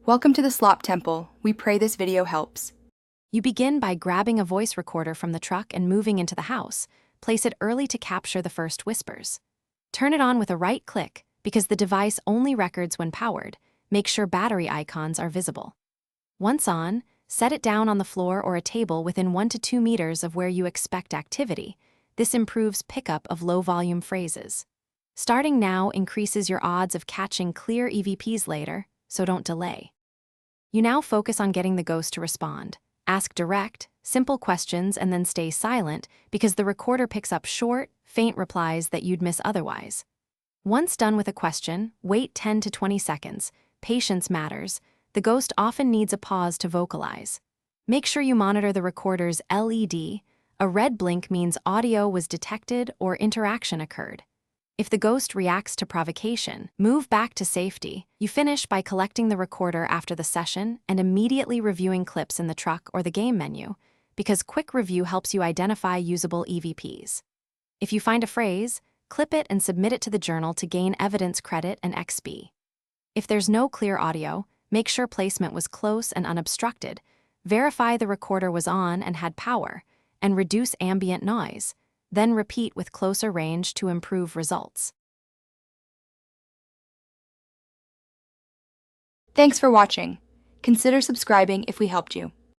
Welcome to the Slop Temple. We pray this video helps. You begin by grabbing a voice recorder from the truck and moving into the house. Place it early to capture the first whispers. Turn it on with a right click, because the device only records when powered. Make sure battery icons are visible. Once on, set it down on the floor or a table within 1 to 2 meters of where you expect activity. This improves pickup of low-volume phrases. Starting now increases your odds of catching clear EVPs later, so don't delay. You now focus on getting the ghost to respond. Ask direct, simple questions and then stay silent because the recorder picks up short, faint replies that you'd miss otherwise. Once done with a question, wait 10 to 20 seconds. Patience matters. The ghost often needs a pause to vocalize. Make sure you monitor the recorder's LED. A red blink means audio was detected or interaction occurred. If the ghost reacts to provocation, move back to safety. You finish by collecting the recorder after the session and immediately reviewing clips in the truck or the game menu, because quick review helps you identify usable EVPs. If you find a phrase, clip it and submit it to the journal to gain evidence credit and XP. If there's no clear audio, make sure placement was close and unobstructed, verify the recorder was on and had power, and reduce ambient noise. Then repeat with closer range to improve results. Thanks for watching. Consider subscribing if we helped you.